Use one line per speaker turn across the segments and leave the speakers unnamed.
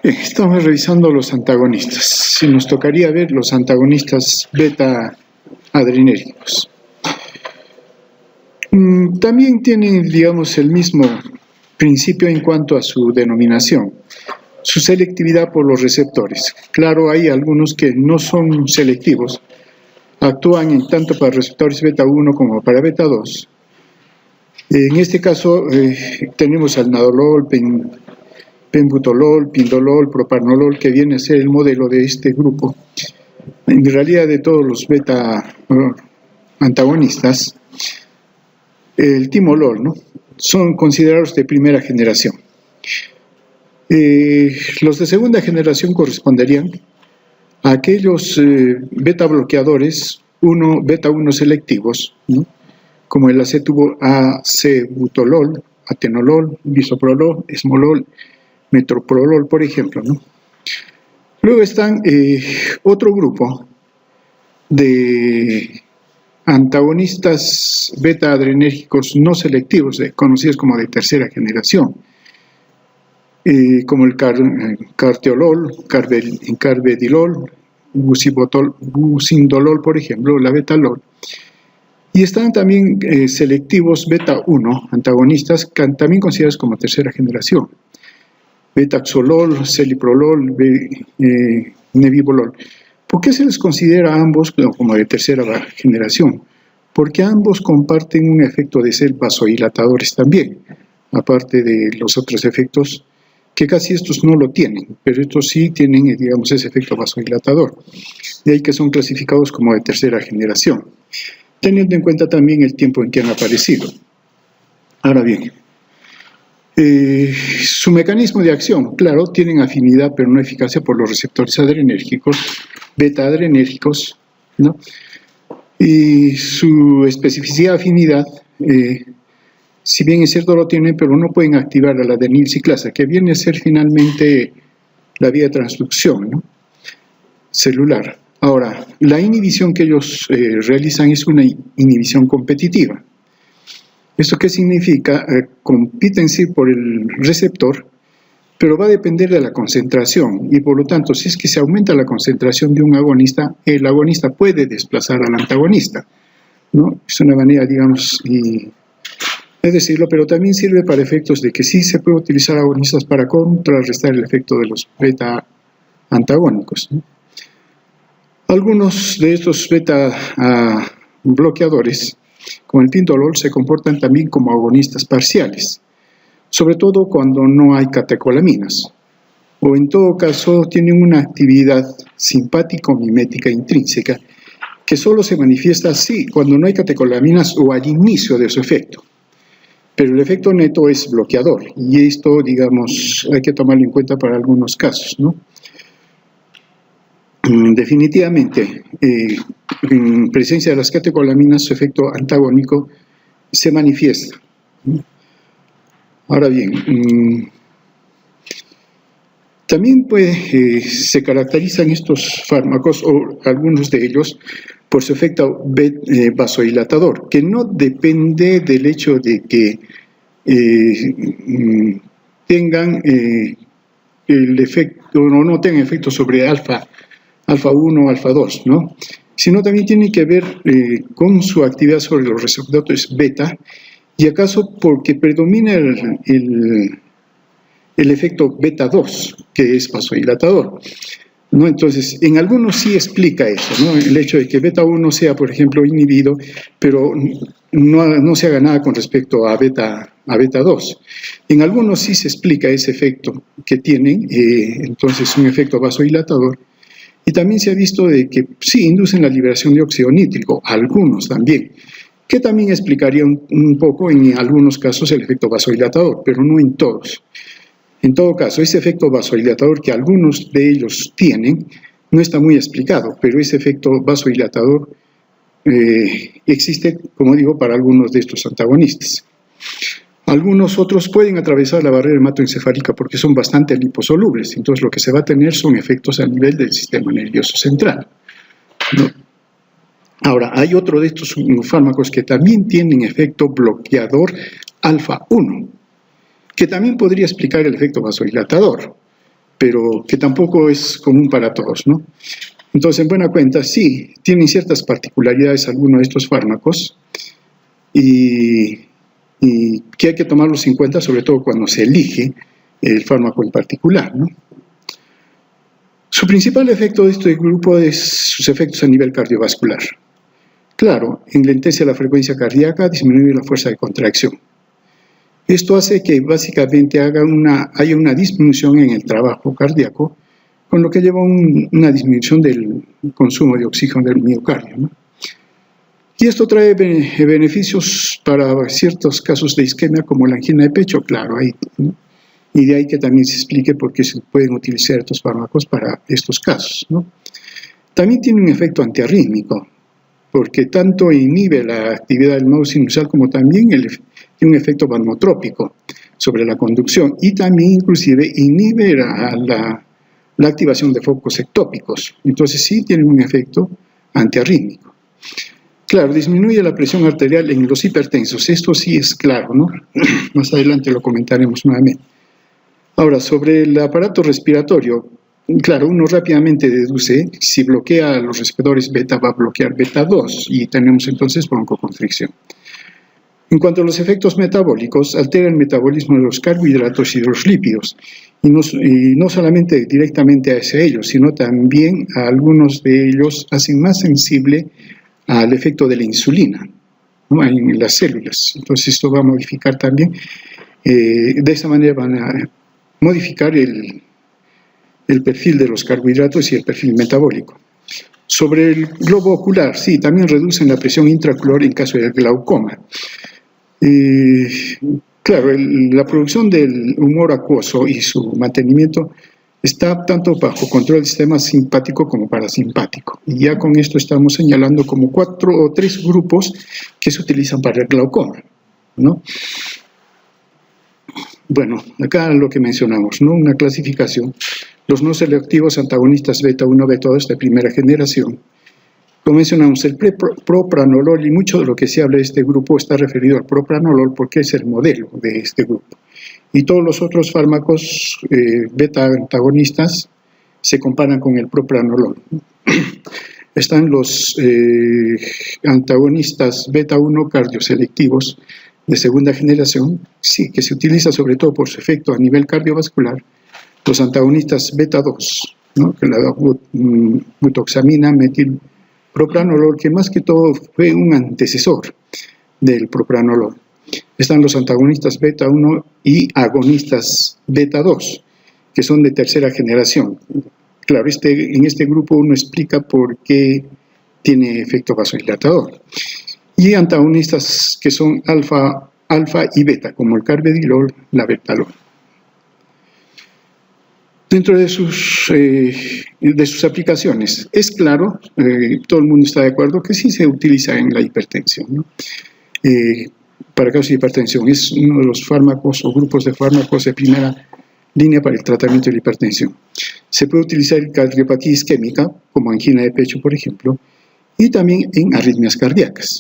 Estamos revisando los antagonistas. Si nos tocaría ver los antagonistas beta-adrenérgicos. También tienen, digamos, el mismo principio en cuanto a su denominación, su selectividad por los receptores. Claro, hay algunos que no son selectivos, actúan tanto para receptores beta 1 como para beta 2. En este caso tenemos al nadolol, penbutolol, pindolol, propranolol, que viene a ser el modelo de este grupo. En realidad, de todos los beta antagonistas, el timolol, ¿no?, son considerados de primera generación. Los de segunda generación corresponderían a aquellos beta bloqueadores beta 1 selectivos, ¿no?, como el acebutolol, atenolol, bisoprolol, esmolol, metoprolol, por ejemplo, ¿no? Luego están otro grupo de antagonistas beta-adrenérgicos no selectivos, conocidos como de tercera generación, como el carteolol, carbedilol, bucindolol, por ejemplo, la betalol. Y están también selectivos beta 1, antagonistas, también considerados como tercera generación, betaxolol, celiprolol, nebivolol. ¿Por qué se les considera a ambos como de tercera generación? Porque ambos comparten un efecto de ser vasodilatadores también, aparte de los otros efectos que casi estos no lo tienen, pero estos sí tienen, digamos, ese efecto vasodilatador. De ahí que son clasificados como de tercera generación, teniendo en cuenta también el tiempo en que han aparecido. Ahora bien, su mecanismo de acción, claro, tienen afinidad pero no eficacia por los receptores adrenérgicos, beta-adrenérgicos, ¿no? Y su especificidad afinidad, si bien es cierto lo tienen, pero no pueden activar a la adenilciclasa, que viene a ser finalmente la vía de transducción, ¿no?, celular. Ahora, la inhibición que ellos realizan es una inhibición competitiva. ¿Esto qué significa? Compiten sí por el receptor, pero va a depender de la concentración, y por lo tanto, si es que se aumenta la concentración de un agonista, el agonista puede desplazar al antagonista, ¿no? Es una manera, digamos, es decirlo, pero también sirve para efectos de que sí se puede utilizar agonistas para contrarrestar el efecto de los beta antagónicos, ¿no? Algunos de estos beta bloqueadores, como el pindolol, se comportan también como agonistas parciales, sobre todo cuando no hay catecolaminas, o en todo caso tienen una actividad simpático-mimética intrínseca que solo se manifiesta así cuando no hay catecolaminas o al inicio de su efecto. Pero el efecto neto es bloqueador, y esto, digamos, hay que tomarlo en cuenta para algunos casos, ¿no? Definitivamente, en presencia de las catecolaminas, su efecto antagónico se manifiesta. Ahora bien, también se caracterizan estos fármacos, o algunos de ellos, por su efecto vasodilatador, que no depende del hecho de que tengan el efecto, o no tengan efecto sobre alfa 1 o alfa 2, ¿no?, sino también tiene que ver con su actividad sobre los receptores beta, y acaso porque predomina el efecto beta 2, que es vasodilatador, ¿no? Entonces, en algunos sí explica eso, ¿no?, el hecho de que beta 1 sea, por ejemplo, inhibido, pero no se haga nada con respecto a beta 2. En algunos sí se explica ese efecto que tienen, entonces un efecto vasodilatador. Y también se ha visto de que sí inducen la liberación de óxido nítrico, algunos también, que también explicaría un poco en algunos casos el efecto vasodilatador, pero no en todos. En todo caso, ese efecto vasodilatador que algunos de ellos tienen no está muy explicado, pero ese efecto vasodilatador existe, como digo, para algunos de estos antagonistas. Algunos otros pueden atravesar la barrera hematoencefálica porque son bastante liposolubles, entonces lo que se va a tener son efectos a nivel del sistema nervioso central, ¿no? Ahora, hay otro de estos fármacos que también tienen efecto bloqueador alfa 1, que también podría explicar el efecto vasodilatador, pero que tampoco es común para todos, ¿no? Entonces, en buena cuenta, sí, tienen ciertas particularidades algunos de estos fármacos y que hay que tomarlos en cuenta, sobre todo cuando se elige el fármaco en particular, ¿no? Su principal efecto de este grupo es sus efectos a nivel cardiovascular. Claro, enlentece la frecuencia cardíaca, disminuye la fuerza de contracción. Esto hace que básicamente haya una disminución en el trabajo cardíaco, con lo que lleva a una disminución del consumo de oxígeno del miocardio, ¿no? Y esto trae beneficios para ciertos casos de isquemia como la angina de pecho, claro, ¿no? Y de ahí que también se explique por qué se pueden utilizar estos fármacos para estos casos, ¿no? También tiene un efecto antiarrítmico, porque tanto inhibe la actividad del nodo sinusal como también tiene un efecto vagonotrópico sobre la conducción y también inclusive inhibe la activación de focos ectópicos. Entonces sí tiene un efecto antiarrítmico. Claro, disminuye la presión arterial en los hipertensos, esto sí es claro, ¿no? Más adelante lo comentaremos nuevamente. Ahora, sobre el aparato respiratorio, claro, uno rápidamente deduce, si bloquea los receptores beta va a bloquear beta 2 y tenemos entonces broncoconstricción. En cuanto a los efectos metabólicos, altera el metabolismo de los carbohidratos y de los lípidos, y no solamente directamente hacia ellos, sino también a algunos de ellos hacen más sensible al efecto de la insulina, ¿no? En las células. Entonces esto va a modificar también, de esa manera van a modificar el perfil de los carbohidratos y el perfil metabólico. Sobre el globo ocular, sí, también reducen la presión intraocular en caso de glaucoma. Claro, la producción del humor acuoso y su mantenimiento está tanto bajo control del sistema simpático como parasimpático. Y ya con esto estamos señalando como 4 o 3 grupos que se utilizan para el glaucoma, ¿no? Bueno, acá lo que mencionamos, ¿no? Una clasificación. Los no selectivos antagonistas beta 1, beta 2 de primera generación. Como mencionamos, el propranolol, y mucho de lo que se habla de este grupo está referido al propranolol porque es el modelo de este grupo. Y todos los otros fármacos beta antagonistas se comparan con el propranolol. Están los antagonistas beta 1 cardioselectivos de segunda generación, sí, que se utiliza sobre todo por su efecto a nivel cardiovascular. Los antagonistas beta 2, ¿no? Que la butoxamina, metilpropranolol, que más que todo fue un antecesor del propranolol. Están los antagonistas beta 1 y agonistas beta 2, que son de tercera generación. Claro, en este grupo uno explica por qué tiene efecto vasodilatador. Y antagonistas que son alfa y beta, como el carvedilol, la betalol. Dentro de sus aplicaciones, es claro, todo el mundo está de acuerdo que sí se utiliza en la hipertensión, ¿no? Para casos de hipertensión, es uno de los fármacos o grupos de fármacos de primera línea para el tratamiento de la hipertensión. Se puede utilizar en cardiopatía isquémica, como angina de pecho, por ejemplo, y también en arritmias cardíacas,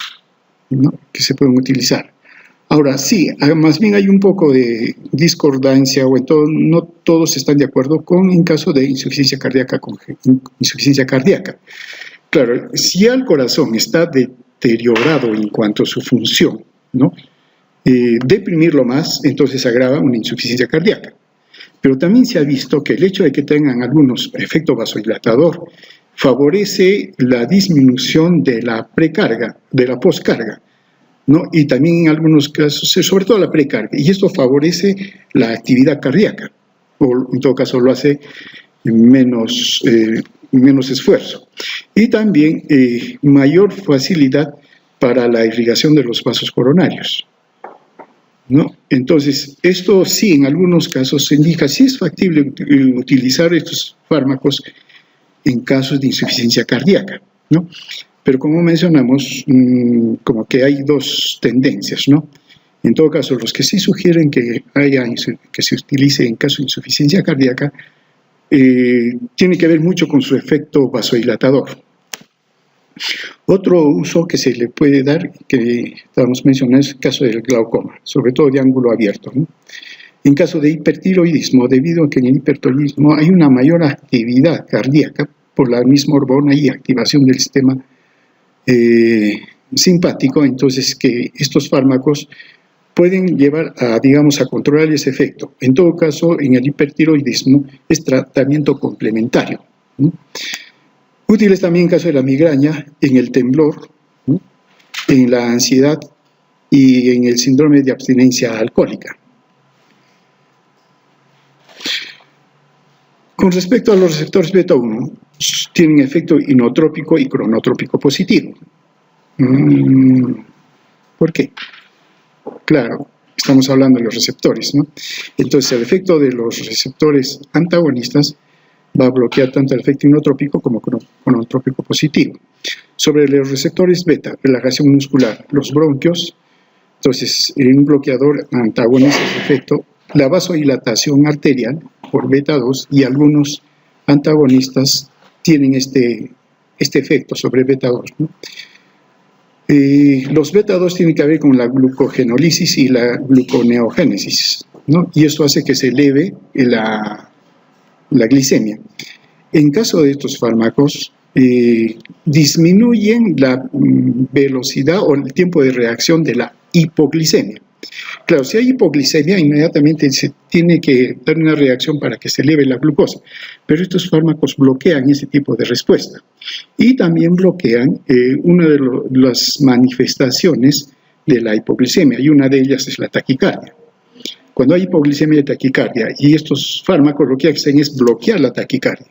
¿no? Que se pueden utilizar. Ahora, sí, más bien hay un poco de discordancia, o no todos están de acuerdo en caso de insuficiencia cardíaca. Claro, si el corazón está deteriorado en cuanto a su función, ¿no? Deprimirlo más, entonces agrava una insuficiencia cardíaca. Pero también se ha visto que el hecho de que tengan algunos efecto vasodilatador favorece la disminución de la precarga, de la poscarga, ¿no? Y también en algunos casos, sobre todo la precarga, y esto favorece la actividad cardíaca, o en todo caso lo hace menos esfuerzo. Y también mayor facilidad para la irrigación de los vasos coronarios, ¿no? Entonces, esto sí, en algunos casos se indica si es factible utilizar estos fármacos en casos de insuficiencia cardíaca, ¿no? Pero como mencionamos, como que hay dos tendencias, ¿no? En todo caso, los que sí sugieren que se utilice en caso de insuficiencia cardíaca, tiene que ver mucho con su efecto vasodilatador. Otro uso que se le puede dar, que estamos mencionando, es el caso del glaucoma, sobre todo de ángulo abierto, ¿no? En caso de hipertiroidismo, debido a que en el hipertiroidismo hay una mayor actividad cardíaca por la misma hormona y activación del sistema simpático, entonces que estos fármacos pueden llevar a, digamos, a controlar ese efecto. En todo caso, en el hipertiroidismo es tratamiento complementario, ¿no? Útiles también en caso de la migraña, en el temblor, ¿no?, en la ansiedad y en el síndrome de abstinencia alcohólica. Con respecto a los receptores beta-1, tienen efecto inotrópico y cronotrópico positivo. ¿Por qué? Claro, estamos hablando de los receptores, ¿no? Entonces, el efecto de los receptores antagonistas va a bloquear tanto el efecto inotrópico como cronotrópico positivo. Sobre los receptores beta, relajación muscular, los bronquios, entonces, un bloqueador antagoniza el efecto, la vasodilatación arterial por beta-2 y algunos antagonistas tienen este efecto sobre beta-2, ¿no? Los beta-2 tienen que ver con la glucogenólisis y la gluconeogénesis, ¿no? Y esto hace que se eleve la glicemia. En caso de estos fármacos, disminuyen la velocidad o el tiempo de reacción de la hipoglicemia. Claro, si hay hipoglicemia, inmediatamente se tiene que dar una reacción para que se eleve la glucosa, pero estos fármacos bloquean ese tipo de respuesta y también bloquean una de las manifestaciones de la hipoglicemia, y una de ellas es la taquicardia. Cuando hay hipoglicemia y taquicardia, y estos fármacos lo que hacen es bloquear la taquicardia,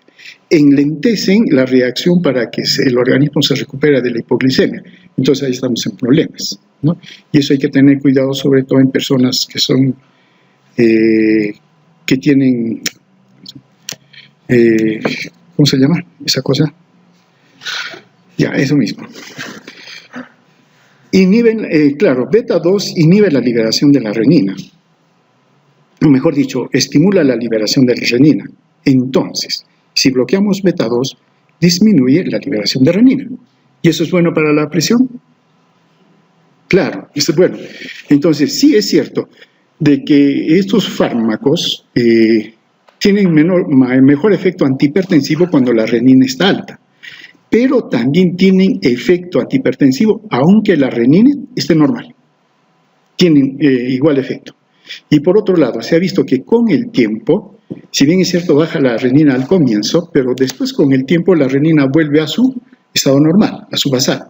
enlentecen la reacción para que el organismo se recupere de la hipoglicemia. Entonces ahí estamos en problemas, ¿no? Y eso hay que tener cuidado, sobre todo en personas que son, que tienen, ¿cómo se llama esa cosa? Ya, eso mismo. Inhiben, claro, beta-2 inhibe la liberación de la renina, o mejor dicho, estimula la liberación de la renina. Entonces, si bloqueamos beta-2, disminuye la liberación de renina. ¿Y eso es bueno para la presión? Claro, eso es bueno. Entonces, sí es cierto de que estos fármacos tienen mejor efecto antihipertensivo cuando la renina está alta, pero también tienen efecto antihipertensivo aunque la renina esté normal. Tienen igual efecto. Y por otro lado, se ha visto que con el tiempo, si bien es cierto baja la renina al comienzo, pero después con el tiempo la renina vuelve a su estado normal, a su basal.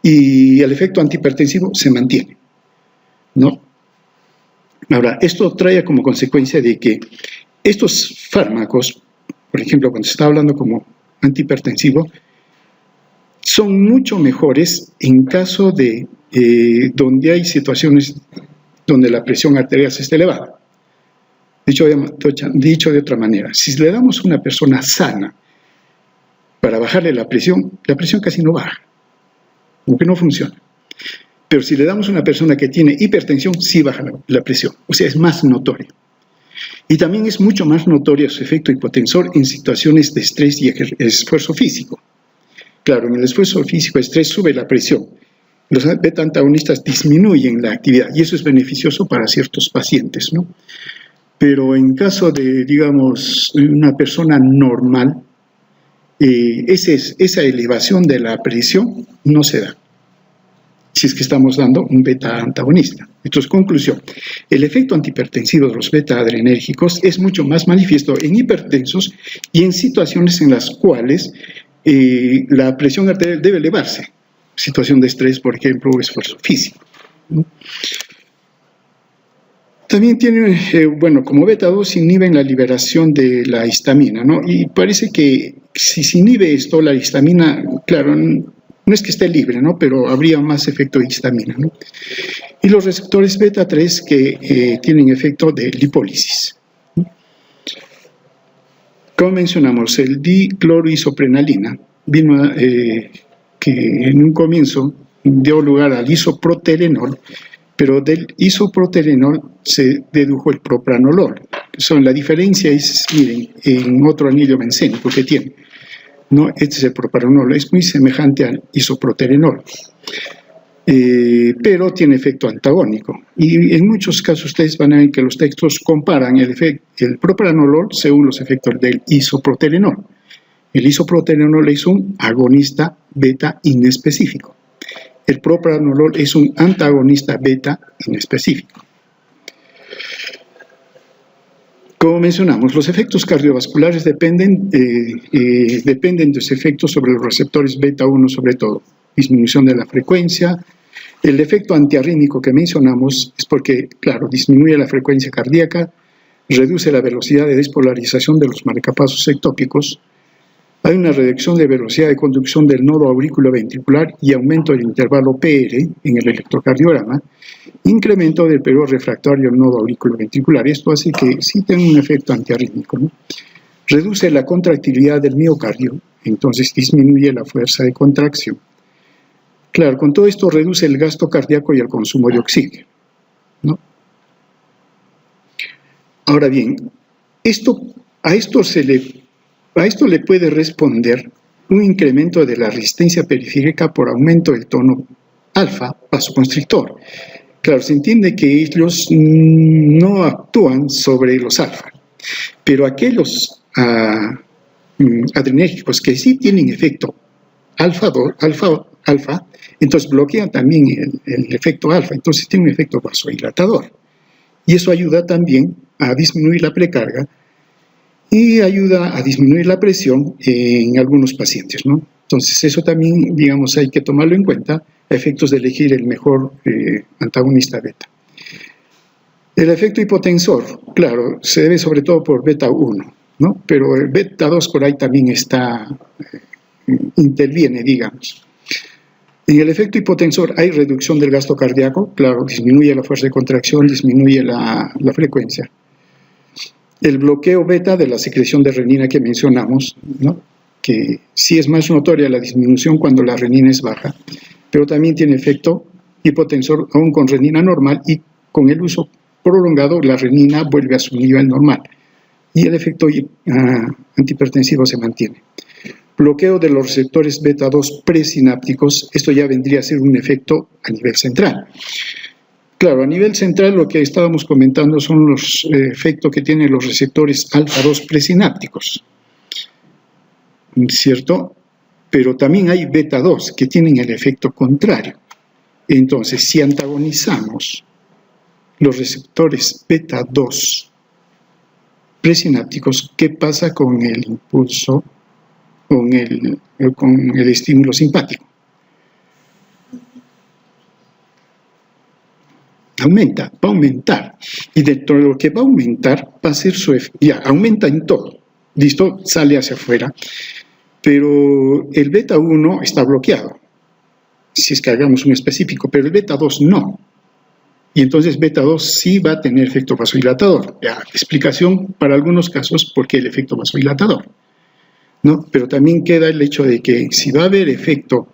Y el efecto antihipertensivo se mantiene, ¿no? Ahora, esto trae como consecuencia de que estos fármacos, por ejemplo, cuando se está hablando como antihipertensivo, son mucho mejores en caso de donde hay situaciones donde la presión arterial se está elevada. Dicho de otra manera, si le damos a una persona sana para bajarle la presión casi no baja, aunque no funciona. Pero si le damos a una persona que tiene hipertensión, sí baja la presión, o sea, es más notorio. Y también es mucho más notorio su efecto hipotensor en situaciones de estrés y esfuerzo físico. Claro, en el esfuerzo físico, estrés sube la presión. Los beta-antagonistas disminuyen la actividad y eso es beneficioso para ciertos pacientes, ¿no? Pero en caso de, digamos, una persona normal, esa elevación de la presión no se da, si es que estamos dando un beta-antagonista. Entonces, conclusión, el efecto antihipertensivo de los beta-adrenérgicos es mucho más manifiesto en hipertensos y en situaciones en las cuales la presión arterial debe elevarse, situación de estrés, por ejemplo, o esfuerzo físico. También tiene, bueno, como beta-2 inhiben la liberación de la histamina, ¿no? Y parece que si se inhibe esto, la histamina, claro, no es que esté libre, ¿no? Pero habría más efecto de histamina, ¿no? Y los receptores beta-3 que tienen efecto de lipólisis. Como mencionamos, el dicloroisoprenalina vino que en un comienzo dio lugar al isoproterenol, pero del isoproterenol se dedujo el propranolol. La diferencia es, miren, en otro anillo bencénico que tiene, ¿no? Este es el propranolol, es muy semejante al isoproterenol. pero tiene efecto antagónico. Y en muchos casos ustedes van a ver que los textos comparan el propranolol según los efectos del isoproterenol. El isoproterenol es un agonista beta inespecífico. El propranolol es un antagonista beta inespecífico. Como mencionamos, los efectos cardiovasculares dependen de sus efectos sobre los receptores beta 1 sobre todo. Disminución de la frecuencia. El efecto antiarrítmico que mencionamos es porque, claro, disminuye la frecuencia cardíaca, reduce la velocidad de despolarización de los marcapasos ectópicos, hay una reducción de velocidad de conducción del nodo auriculoventricular y aumento del intervalo PR en el electrocardiograma, incremento del periodo refractario del nodo auriculoventricular. Esto hace que sí tenga un efecto antiarrítmico, ¿no? Reduce la contractilidad del miocardio, entonces disminuye la fuerza de contracción. Claro, con todo esto reduce el gasto cardíaco y el consumo de oxígeno, ¿no? Ahora bien, a esto le puede responder un incremento de la resistencia periférica por aumento del tono alfa vasoconstrictor. Claro, se entiende que ellos no actúan sobre los alfa, pero aquellos adrenérgicos que sí tienen efecto alfa, entonces bloquean también el efecto alfa, entonces tiene un efecto vasodilatador. Y eso ayuda también a disminuir la precarga y ayuda a disminuir la presión en algunos pacientes, ¿no? Entonces eso también, digamos, hay que tomarlo en cuenta a efectos de elegir el mejor antagonista beta. El efecto hipotensor, claro, se debe sobre todo por beta 1, ¿no? Pero el beta 2 por ahí también interviene, digamos. En el efecto hipotensor hay reducción del gasto cardíaco, claro, disminuye la fuerza de contracción, disminuye la frecuencia. El bloqueo beta de la secreción de renina que mencionamos, ¿no? Que sí es más notoria la disminución cuando la renina es baja, pero también tiene efecto hipotensor aún con renina normal y con el uso prolongado la renina vuelve a su nivel normal y el efecto antihipertensivo se mantiene. Bloqueo de los receptores beta 2 presinápticos, esto ya vendría a ser un efecto a nivel central. Claro, a nivel central lo que estábamos comentando son los efectos que tienen los receptores alfa 2 presinápticos, ¿cierto? Pero también hay beta 2 que tienen el efecto contrario. Entonces, si antagonizamos los receptores beta 2 presinápticos, ¿qué pasa con el impulso, con el estímulo simpático? Va a aumentar. Y dentro de lo que va a aumentar, va a ser ya, aumenta en todo. Listo, sale hacia afuera. Pero el beta 1 está bloqueado, si es que hagamos un específico, pero el beta 2 no. Y entonces beta 2 sí va a tener efecto vasodilatador. Ya, explicación para algunos casos por qué el efecto vasodilatador, ¿no? Pero también queda el hecho de que si va a haber efecto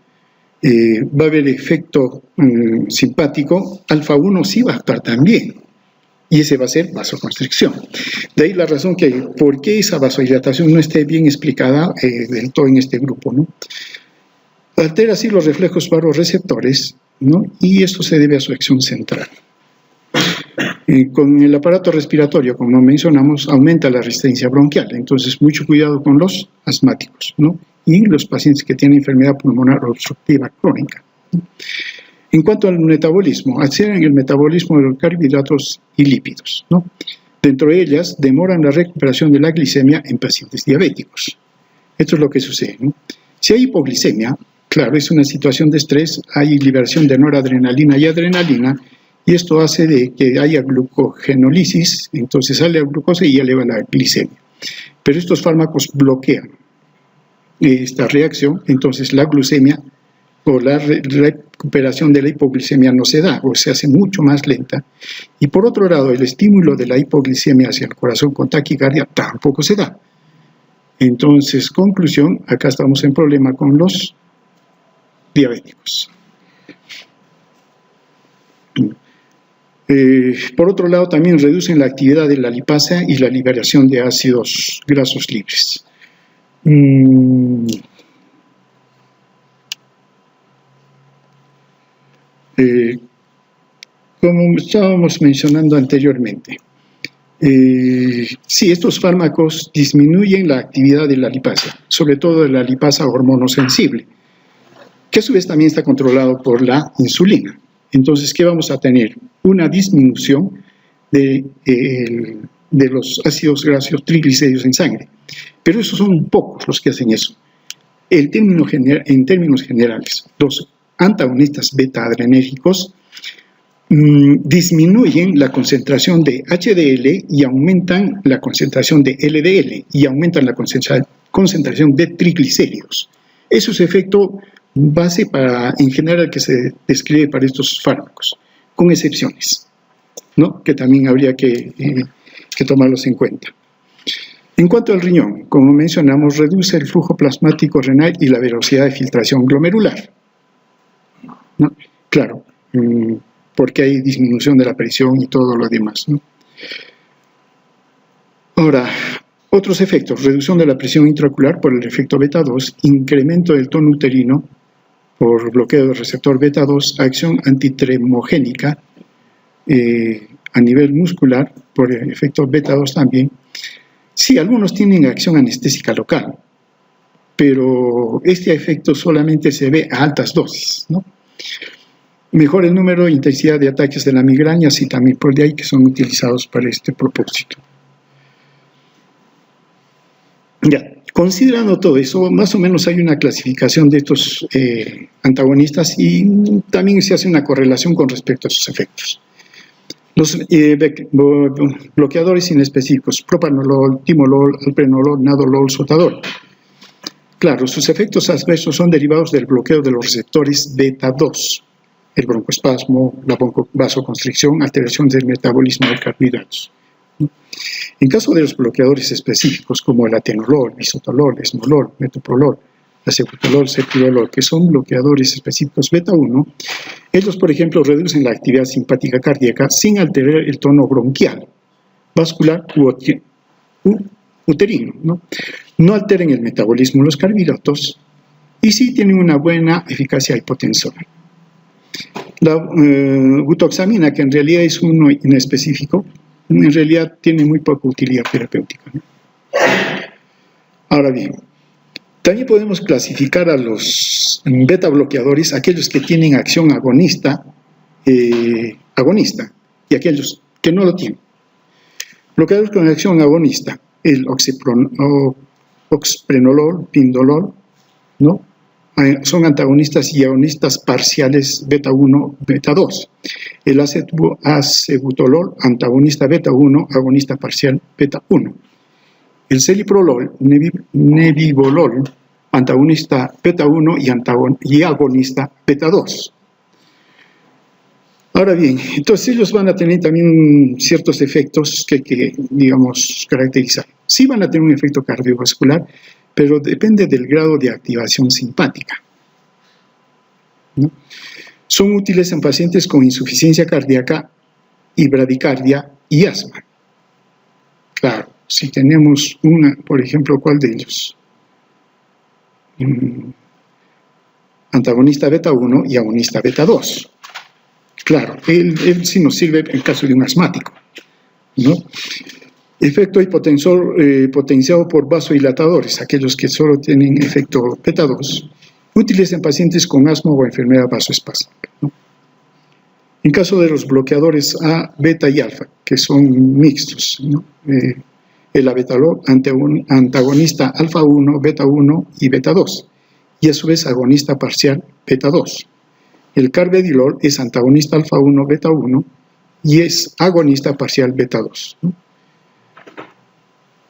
simpático, alfa 1 sí va a actuar también, y ese va a ser vasoconstricción. De ahí la razón que por qué esa vasodilatación no esté bien explicada del todo en este grupo, ¿no? Altera así los reflejos vasoreceptores, ¿no? Y esto se debe a su acción central. Con el aparato respiratorio, como mencionamos, aumenta la resistencia bronquial, entonces mucho cuidado con los asmáticos, ¿no? Y los pacientes que tienen enfermedad pulmonar obstructiva crónica. En cuanto al metabolismo, aceleran el metabolismo de los carbohidratos y lípidos, ¿no? Dentro de ellas, demoran la recuperación de la glicemia en pacientes diabéticos. Esto es lo que sucede, ¿no? Si hay hipoglicemia, claro, es una situación de estrés, hay liberación de noradrenalina y adrenalina, y esto hace de que haya glucogenólisis, entonces sale la glucosa y eleva la glicemia. Pero estos fármacos bloquean esta reacción, entonces la glucemia o la recuperación de la hipoglicemia no se da, o se hace mucho más lenta. Y por otro lado, el estímulo de la hipoglicemia hacia el corazón con taquicardia tampoco se da. Entonces, conclusión, acá estamos en problema con los diabéticos. Por otro lado, también reducen la actividad de la lipasa y la liberación de ácidos grasos libres. Como estábamos mencionando anteriormente, sí, estos fármacos disminuyen la actividad de la lipasa, sobre todo de la lipasa hormonosensible, que a su vez también está controlado por la insulina. Entonces, ¿qué vamos a tener? Una disminución de los ácidos grasos triglicéridos en sangre. Pero esos son pocos los que hacen eso. En términos generales, los antagonistas beta-adrenérgicos disminuyen la concentración de HDL y aumentan la concentración de LDL y aumentan la concentración de triglicéridos. Eso es efecto base en general que se describe para estos fármacos, con excepciones, ¿no? Que también habría que tomarlos en cuenta. En cuanto al riñón, como mencionamos, reduce el flujo plasmático renal y la velocidad de filtración glomerular, ¿no? Claro, porque hay disminución de la presión y todo lo demás, ¿no? Ahora, otros efectos: reducción de la presión intraocular por el efecto beta-2, incremento del tono uterino por bloqueo del receptor beta-2, acción antitremogénica a nivel muscular por el efecto beta-2 también. Sí, algunos tienen acción anestésica local, pero este efecto solamente se ve a altas dosis, ¿no? Mejora el número e intensidad de ataques de la migraña, y también por de ahí que son utilizados para este propósito. Ya, considerando todo eso, más o menos hay una clasificación de estos antagonistas y también se hace una correlación con respecto a sus efectos. Los bloqueadores inespecíficos: propranolol, timolol, alpranolol, nadolol, sotadol. Claro, sus efectos adversos son derivados del bloqueo de los receptores beta-2, el broncoespasmo, la vasoconstricción, alteración del metabolismo de carbohidratos. En caso de los bloqueadores específicos como el atenolol, bisotalol, esmolol, metoprolol, acebutolol, cetirolol, que son bloqueadores específicos beta-1, ellos, por ejemplo, reducen la actividad simpática cardíaca sin alterar el tono bronquial, vascular u uterino, ¿no? No alteran el metabolismo de los carbohidratos y sí tienen una buena eficacia hipotensora. La butoxamina, que en realidad es uno inespecífico, en realidad tiene muy poca utilidad terapéutica, ¿no? Ahora bien, también podemos clasificar a los beta bloqueadores, aquellos que tienen acción agonista y aquellos que no lo tienen. Bloqueadores con acción agonista: el oxprenolol, pindolol, ¿no? Son antagonistas y agonistas parciales beta-1, beta-2. El acebutolol, antagonista beta-1, agonista parcial beta-1. El celiprolol, nebivolol, antagonista beta-1 y agonista beta-2. Ahora bien, entonces ellos van a tener también ciertos efectos que digamos, caracterizar. Sí van a tener un efecto cardiovascular, pero depende del grado de activación simpática, ¿no? Son útiles en pacientes con insuficiencia cardíaca y bradicardia y asma. Claro, si tenemos por ejemplo, ¿cuál de ellos? Antagonista beta-1 y agonista beta-2. Claro, él sí nos sirve en caso de un asmático, ¿no? Efecto hipotensor potenciado por vasodilatadores, aquellos que solo tienen efecto beta-2, útiles en pacientes con asma o enfermedad vasoespásmica, ¿no? En caso de los bloqueadores A, beta y alfa, que son mixtos, ¿no? El abetalol, antagonista alfa-1, beta-1 y beta-2, y a su vez agonista parcial beta-2. El carvedilol es antagonista alfa-1, beta-1 y es agonista parcial beta-2, ¿no?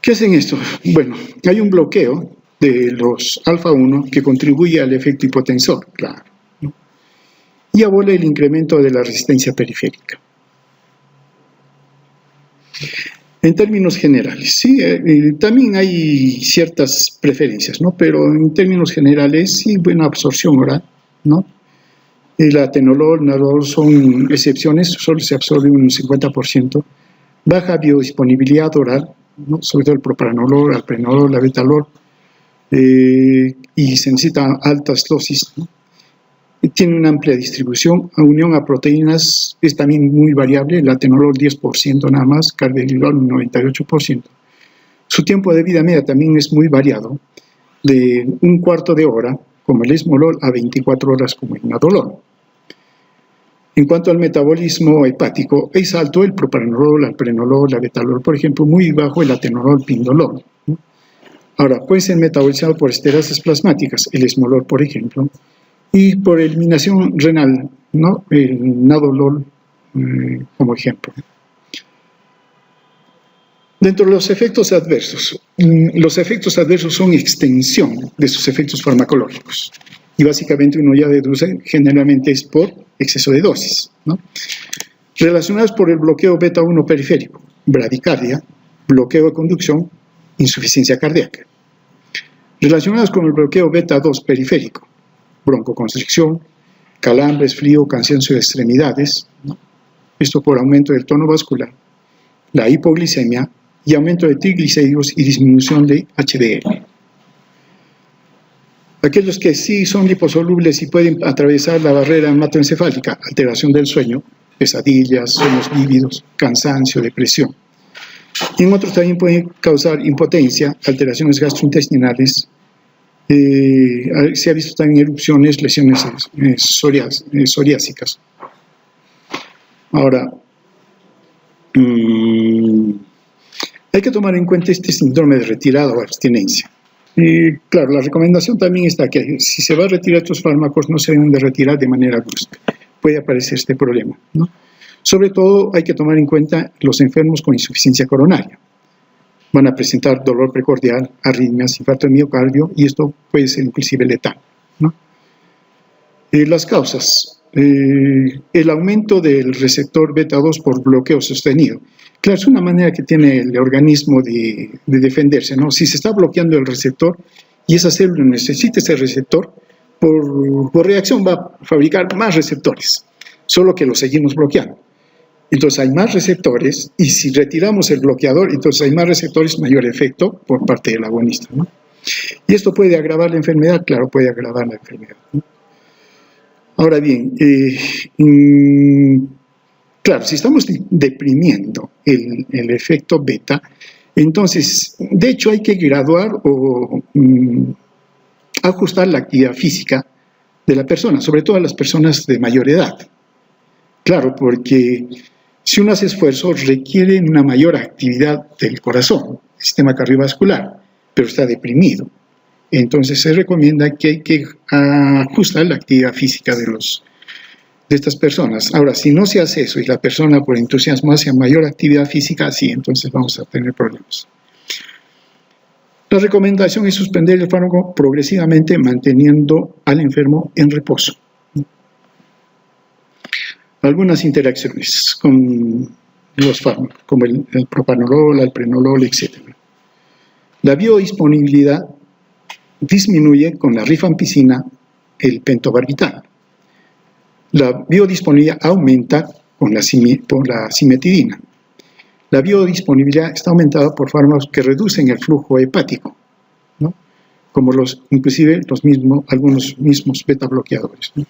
¿Qué hacen esto? Bueno, hay un bloqueo de los alfa-1 que contribuye al efecto hipotensor, claro, ¿no? Y abole el incremento de la resistencia periférica. En términos generales, sí, también hay ciertas preferencias, ¿no? Pero en términos generales, sí, buena absorción oral, ¿no? El atenolol, nadolol son excepciones, solo se absorbe un 50%, baja biodisponibilidad oral, ¿no? Sobre todo el propranolol, alpranolol, abetalol, y se necesitan altas dosis, ¿no? tiene una amplia distribución. A unión a proteínas es también muy variable, el atenolol 10% nada más, carvedilol 98%. Su tiempo de vida media también es muy variado, de un cuarto de hora, como el esmolol, a 24 horas como el nadolol. En cuanto al metabolismo hepático, es alto el propranolol, alprenolol, labetalol, por ejemplo, muy bajo el atenolol, pindolol. Ahora, puede ser metabolizado por esterasas plasmáticas, el esmolol, por ejemplo, y por eliminación renal, ¿no? El nadolol como ejemplo. Dentro de los efectos adversos son extensión de sus efectos farmacológicos. Y básicamente uno ya deduce, generalmente es por exceso de dosis, ¿no? Relacionados por el bloqueo beta-1 periférico, bradicardia, bloqueo de conducción, insuficiencia cardíaca. Relacionados con el bloqueo beta-2 periférico, broncoconstricción, calambres, frío, cansancio de extremidades, ¿no? Esto por aumento del tono vascular, la hipoglicemia y aumento de triglicéridos y disminución de HDL. Aquellos que sí son liposolubles y pueden atravesar la barrera hematoencefálica, alteración del sueño, pesadillas, sueños vívidos, cansancio, depresión. Y en otros también pueden causar impotencia, alteraciones gastrointestinales. Se ha visto también erupciones, lesiones psoriásicas. Ahora, hay que tomar en cuenta este síndrome de retirada o abstinencia. Y claro, la recomendación también está que si se va a retirar estos fármacos no se deben de retirar de manera brusca. Puede aparecer este problema, ¿no? Sobre todo hay que tomar en cuenta los enfermos con insuficiencia coronaria. Van a presentar dolor precordial, arritmias, infarto de miocardio y esto puede ser inclusive letal, ¿no? Las causas. El aumento del receptor beta-2 por bloqueo sostenido. Claro, es una manera que tiene el organismo de defenderse, ¿no? Si se está bloqueando el receptor y esa célula necesita ese receptor, por reacción va a fabricar más receptores, solo que lo seguimos bloqueando. Entonces hay más receptores y si retiramos el bloqueador, entonces hay más receptores, mayor efecto por parte del agonista, ¿no? Y esto puede agravar la enfermedad, claro, puede agravar la enfermedad, ¿no? Ahora bien, claro, si estamos deprimiendo el efecto beta, entonces, de hecho, hay que graduar o ajustar la actividad física de la persona, sobre todo a las personas de mayor edad. Claro, porque si uno hace esfuerzo, requiere una mayor actividad del corazón, el sistema cardiovascular, pero está deprimido. Entonces se recomienda que hay que ajustar la actividad física de estas personas. Ahora, si no se hace eso y la persona por entusiasmo hace mayor actividad física, sí, entonces vamos a tener problemas. La recomendación es suspender el fármaco progresivamente manteniendo al enfermo en reposo. Algunas interacciones con los fármacos, como el propranolol, alprenolol, etc. La biodisponibilidad disminuye con la rifampicina, el pentobarbital. La biodisponibilidad aumenta por la cimetidina. La biodisponibilidad está aumentada por fármacos que reducen el flujo hepático, ¿no? Como inclusive algunos mismos beta bloqueadores, ¿no?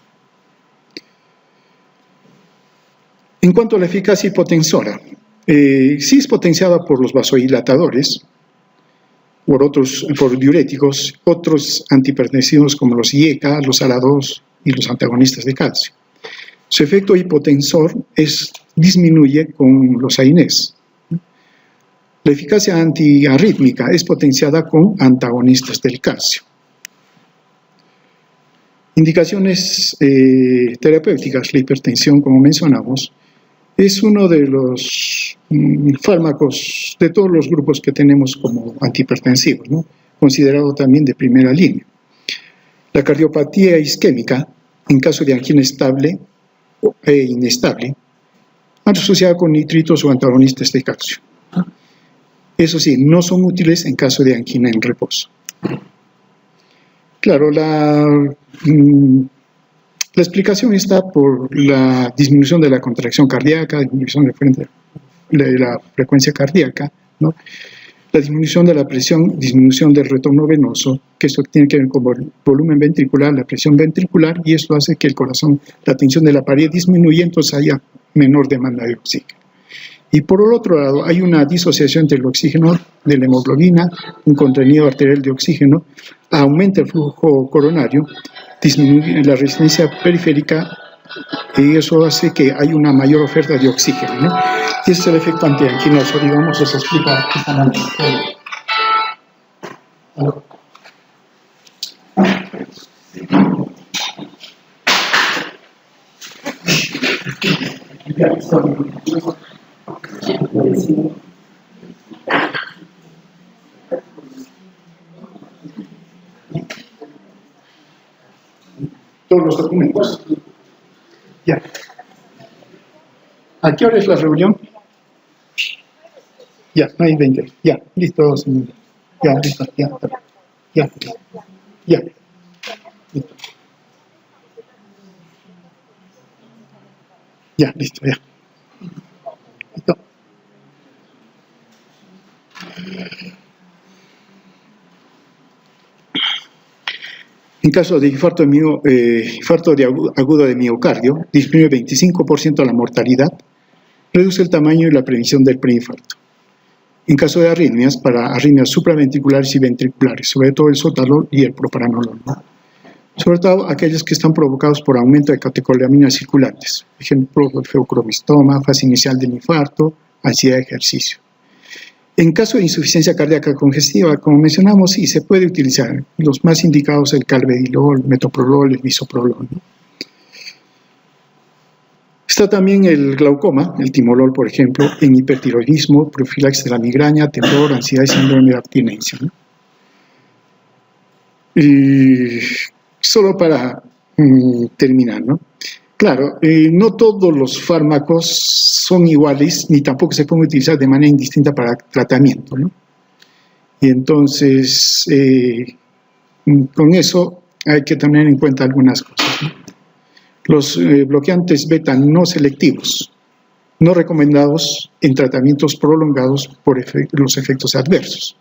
En cuanto a la eficacia hipotensora, sí es potenciada por los vasodilatadores, por diuréticos, otros antihipertensivos como los IECA, los ALA2 y los antagonistas de calcio. Su efecto hipotensor disminuye con los AINES. La eficacia antiarrítmica es potenciada con antagonistas del calcio. Indicaciones terapéuticas, la hipertensión, como mencionamos, es uno de los fármacos de todos los grupos que tenemos como antihipertensivos, ¿no? Considerado también de primera línea. La cardiopatía isquémica, en caso de angina estable e inestable, asociada con nitritos o antagonistas de calcio. Eso sí, no son útiles en caso de angina en reposo. Claro, la explicación está por la disminución de la contracción cardíaca, disminución de la frecuencia cardíaca, ¿no? La disminución de la presión, disminución del retorno venoso, que esto tiene que ver con el volumen ventricular, la presión ventricular, y esto hace que el corazón, la tensión de la pared disminuya, entonces haya menor demanda de oxígeno. Y por el otro lado, hay una disociación entre el oxígeno de la hemoglobina, un contenido arterial de oxígeno, aumenta el flujo coronario, disminuye la resistencia periférica, y eso hace que haya una mayor oferta de oxígeno, ¿no? Y ese es el efecto antianginoso, digamos, se explica de esta manera. Todos los documentos. Ya. ¿A qué hora es la reunión? Ya, no hay 20. Ya, listo, señor. Ya, listo, ya. Ya. Ya. Listo. Ya, listo, ya. Listo. En caso de infarto agudo de miocardio, disminuye 25% la mortalidad, reduce el tamaño y la prevención del preinfarto. En caso de arritmias, para arritmias supraventriculares y ventriculares, sobre todo el sotalol y el propranolol, ¿no? Sobre todo aquellos que están provocados por aumento de catecolaminas circulantes, por ejemplo, el feucromistoma, fase inicial del infarto, ansiedad de ejercicio. En caso de insuficiencia cardíaca congestiva, como mencionamos, sí se puede utilizar los más indicados, el carvedilol, metoprolol, el bisoprolol, ¿no? Está también el glaucoma, el timolol, por ejemplo, en hipertiroidismo, profilaxis de la migraña, temblor, ansiedad y síndrome de abstinencia, ¿no? Y solo para terminar, ¿no? Claro, no todos los fármacos son iguales, ni tampoco se pueden utilizar de manera indistinta para tratamiento, ¿no? Y entonces, con eso hay que tener en cuenta algunas cosas, ¿no? Los bloqueantes beta no selectivos, no recomendados en tratamientos prolongados por los efectos adversos.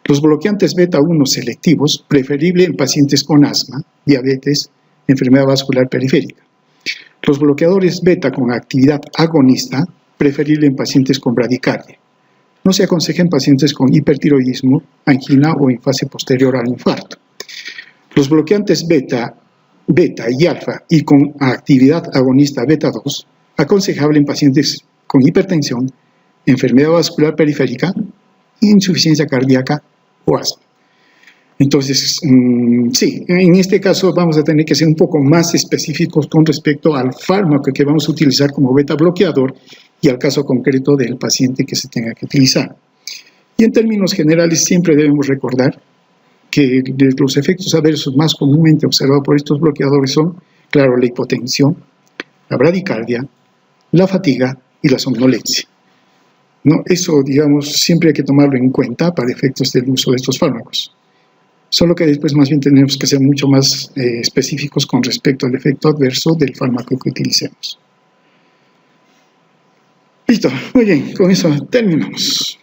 Los bloqueantes beta 1 selectivos, preferible en pacientes con asma, diabetes, enfermedad vascular periférica. Los bloqueadores beta con actividad agonista, preferible en pacientes con bradicardia. No se aconseja en pacientes con hipertiroidismo, angina o en fase posterior al infarto. Los bloqueantes beta y alfa y con actividad agonista beta 2, aconsejable en pacientes con hipertensión, enfermedad vascular periférica, insuficiencia cardíaca o asma. Entonces, sí, en este caso vamos a tener que ser un poco más específicos con respecto al fármaco que vamos a utilizar como beta bloqueador y al caso concreto del paciente que se tenga que utilizar. Y en términos generales siempre debemos recordar que los efectos adversos más comúnmente observados por estos bloqueadores son, claro, la hipotensión, la bradicardia, la fatiga y la somnolencia, ¿no? Eso, digamos, siempre hay que tomarlo en cuenta para efectos del uso de estos fármacos. Solo que después más bien tenemos que ser mucho más específicos con respecto al efecto adverso del fármaco que utilicemos. Listo, muy bien, con eso terminamos.